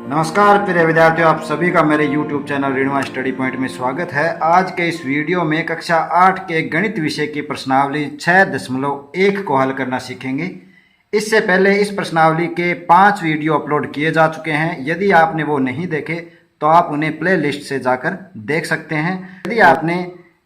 नमस्कार प्रिय विद्यार्थियों, आप सभी का मेरे YouTube चैनल ऋणवा स्टडी पॉइंट में स्वागत है। आज के इस वीडियो में कक्षा 8 के गणित विषय की प्रश्नावली 6.1 को हल करना सीखेंगे। इससे पहले इस प्रश्नावली के 5 वीडियो अपलोड किए जा चुके हैं। यदि आपने वो नहीं देखे तो आप उन्हें प्ले लिस्ट से जाकर देख सकते हैं। यदि आपने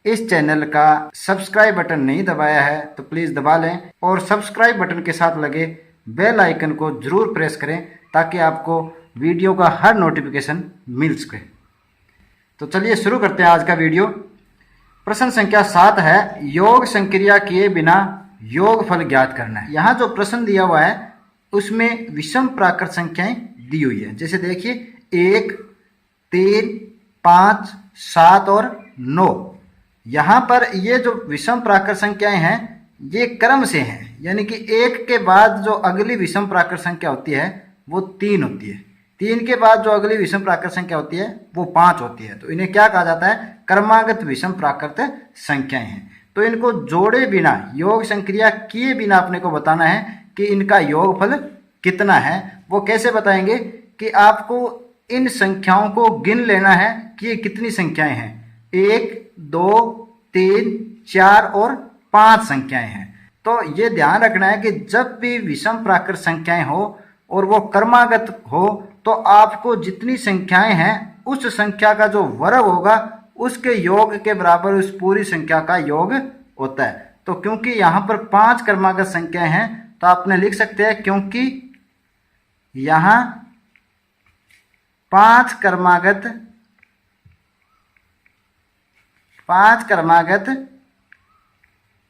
इस चैनल का सब्सक्राइब बटन नहीं दबाया है तो प्लीज़ दबा लें और सब्सक्राइब बटन के साथ लगे बेल आइकन को जरूर प्रेस करें ताकि आपको वीडियो का हर नोटिफिकेशन मिल सके। तो चलिए शुरू करते हैं आज का वीडियो। प्रश्न संख्या 7 है, योग संक्रिया किए बिना योगफल ज्ञात करना है। यहाँ जो प्रश्न दिया हुआ है उसमें विषम प्राकृत संख्याएं दी हुई है। जैसे देखिए 1, 3, 5, 7 और 9। यहाँ पर ये जो विषम प्राकृत संख्याएं हैं ये क्रम से हैं, यानी कि 1 के बाद जो अगली विषम प्राकृत संख्या होती है वो 3 होती है। 3 के बाद जो अगली विषम प्राकृत संख्या होती है वो 5 होती है। तो इन्हें क्या कहा जाता है? क्रमागत विषम प्राकृत संख्याएं हैं। तो इनको जोड़े बिना, योग संक्रिया किए बिना अपने को बताना है कि इनका योगफल कितना है। वो कैसे बताएंगे कि आपको इन संख्याओं को गिन लेना है कि ये कितनी संख्याएं हैं। 1, 2, 3, 4 और 5 संख्याएं हैं। तो ये ध्यान रखना है कि जब भी विषम प्राकृत संख्याएं हो और वो क्रमागत हो तो आपको जितनी संख्याएं हैं उस संख्या का जो वर्ग होगा उसके योग के बराबर उस पूरी संख्या का योग होता है। तो क्योंकि यहाँ पर 5 क्रमागत संख्याएं हैं तो आपने लिख सकते हैं क्योंकि यहाँ 5 क्रमागत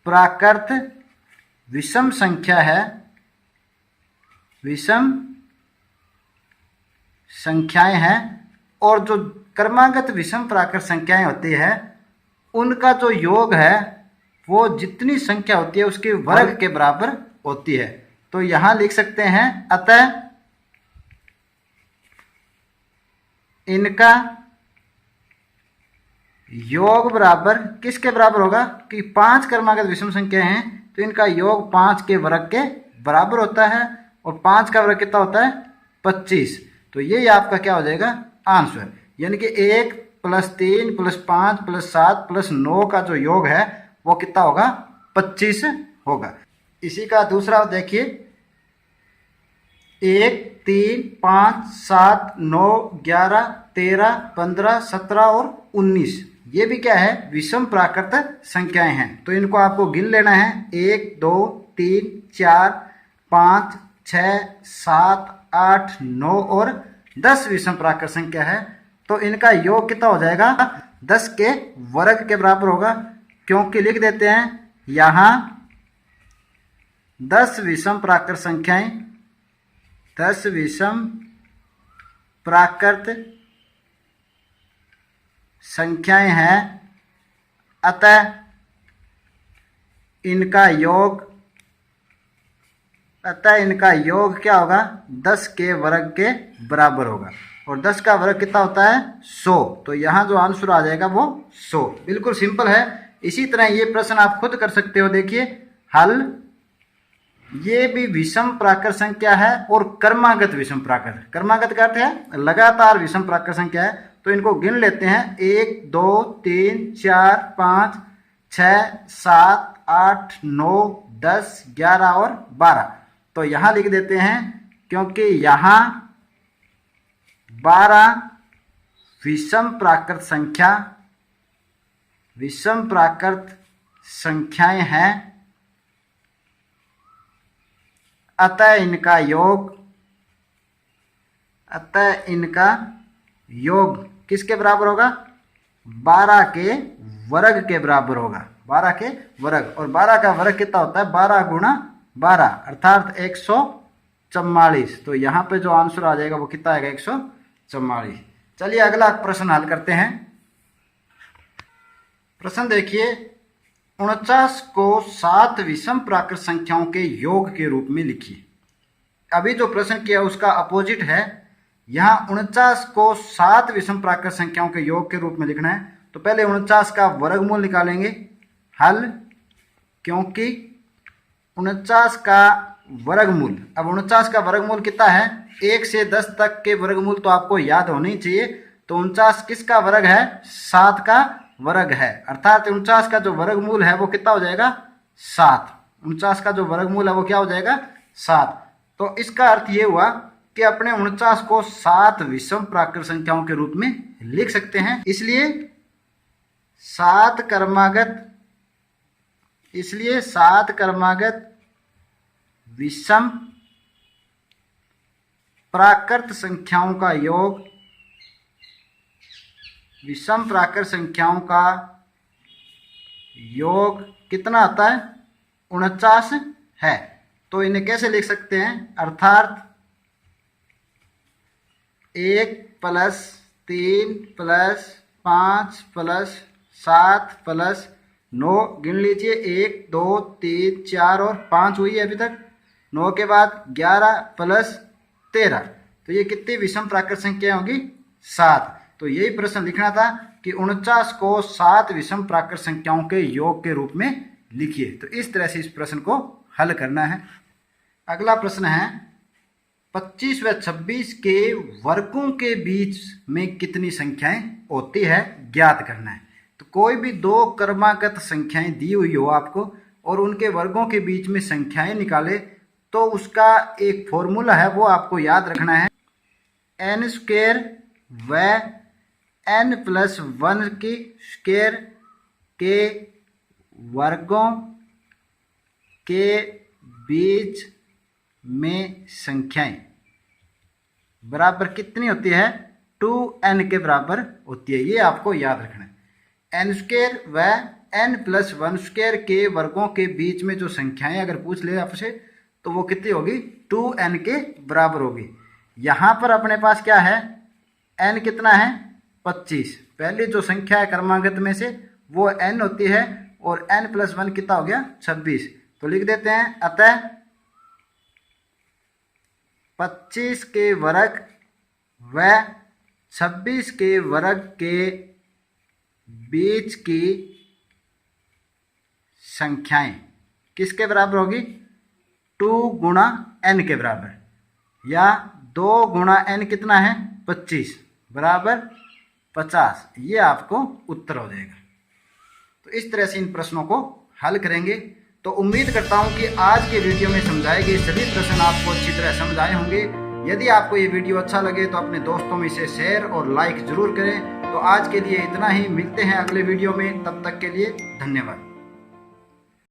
प्राकृत विषम संख्या है, विषम संख्याएं हैं। और जो क्रमागत विषम प्राकृत संख्याएं होती है उनका जो योग है वो जितनी संख्या होती है उसके वर्ग के बराबर होती है। तो यहां लिख सकते हैं अतः इनका योग बराबर किसके बराबर होगा कि 5 क्रमागत विषम संख्या हैं तो इनका योग 5 के वर्ग के बराबर होता है। और 5 का वर्ग कितना होता है? 25। तो ये आपका क्या हो जाएगा? आंसर। यानी कि 1 + 3 + 5 + 7 + 9 का जो योग है वो कितना होगा? 25 होगा। इसी का दूसरा देखिए 1, 3, 5, 7, 9, 11, 13, 15, 17 और 19। ये भी क्या है? विषम प्राकृत संख्याएं हैं। तो इनको आपको गिन लेना है। 1, 2, 3, 4, 5, 6, 7, 8, 9 और 10 विषम प्राकृत संख्या है। तो इनका योग कितना हो जाएगा? 10 के वर्ग के बराबर होगा। क्योंकि लिख देते हैं यहाँ 10 विषम प्राकृत संख्याएं, 10 विषम प्राकृत संख्याएं हैं, अतः इनका योग क्या होगा? 10 के वर्ग के बराबर होगा। और 10 का वर्ग कितना होता है? 100। तो यहाँ जो आंसर आ जाएगा वो 100। बिल्कुल सिंपल है। इसी तरह ये प्रश्न आप खुद कर सकते हो। देखिए हल, ये भी विषम प्राकृत संख्या है और क्रमागत विषम प्राकृत। क्रमागत का अर्थ है लगातार विषम प्राकृत संख्या है। तो इनको गिन लेते हैं 1, 2, 3, 4, 5, 6, 7, 8, 9, 10, 11 और 12। तो यहाँ लिख देते हैं क्योंकि यहाँ 12 विषम प्राकृत संख्याएं हैं, अतः इनका योग किसके बराबर होगा? 12 के वर्ग के बराबर होगा। 12 के वर्ग। और 12 का वर्ग कितना होता है? 12 × 12 अर्थात 144। तो यहाँ पे जो आंसर आ जाएगा वो कितना आएगा? 144। चलिए अगला प्रश्न हल करते हैं। प्रश्न देखिए 49 को 7 विषम प्राकृत संख्याओं के योग के रूप में लिखिए। अभी जो प्रश्न किया उसका अपोजिट है। यहाँ 49 को 7 विषम प्राकृत संख्याओं के योग के रूप में लिखना है। तो पहले 49 का वर्गमूल निकालेंगे। हल, क्योंकि 49 का वर्गमूल। अब 49 का वर्गमूल कितना है? 1 से 10 तक के वर्गमूल तो आपको याद होने ही चाहिए। तो 49 किसका वर्ग है? 7 का वर्ग है। अर्थात 49 का जो वर्गमूल है वो कितना हो जाएगा? 7। 49 का जो वर्गमूल है वो क्या हो जाएगा? 7। तो इसका अर्थ ये हुआ कि अपने 49 को 7 विषम प्राकृत संख्याओं के रूप में लिख सकते हैं। इसलिए 7 क्रमागत विषम प्राकृत संख्याओं का योग, विषम प्राकृत संख्याओं का योग कितना आता है? 49 है। तो इन्हें कैसे लिख सकते हैं? अर्थात 1 + 3 + 5 + 7 + 9 गिन लीजिए। 1 2 3 4 और 5 हुई है अभी तक। 9 के बाद 11 + 13, तो ये कितनी विषम प्राकृत संख्या होगी? 7। तो यही प्रश्न लिखना था कि 49 को 7 विषम प्राकृत संख्याओं के योग के रूप में लिखिए। तो इस तरह से इस प्रश्न को हल करना है। अगला प्रश्न है 25 व 26 के वर्गों के बीच में कितनी संख्याएं होती है, ज्ञात करना है। तो कोई भी दो क्रमागत संख्याएं दी हुई हो आपको और उनके वर्गों के बीच में संख्याएं निकाले, तो उसका एक फॉर्मूला है वो आपको याद रखना है। n² व n+1 की स्क्वायर के वर्गों के बीच में संख्याएं बराबर कितनी होती है? 2n के बराबर होती है। ये आपको याद रखना है। n² व n+1² के वर्गों के बीच में जो संख्याएं अगर पूछ ले आपसे तो वो कितनी होगी? 2n के बराबर होगी। यहाँ पर अपने पास क्या है? n कितना है? 25। पहली जो संख्या है क्रमागत में से वो n होती है और n+1 कितना हो गया? 26। तो लिख देते हैं अतः 25 के वर्ग व 26 के वर्ग के बीच की संख्याएं किसके बराबर होगी? 2 गुणा n के बराबर, या 2 गुणा n कितना है? 25 बराबर 50। ये आपको उत्तर हो जाएगा। तो इस तरह से इन प्रश्नों को हल करेंगे। तो उम्मीद करता हूं कि आज के वीडियो में समझाए गए सभी प्रश्न आपको अच्छी तरह समझ आए होंगे। यदि आपको ये वीडियो अच्छा लगे तो अपने दोस्तों में इसे शेयर और लाइक जरूर करें। तो आज के लिए इतना ही, मिलते हैं अगले वीडियो में, तब तक के लिए धन्यवाद।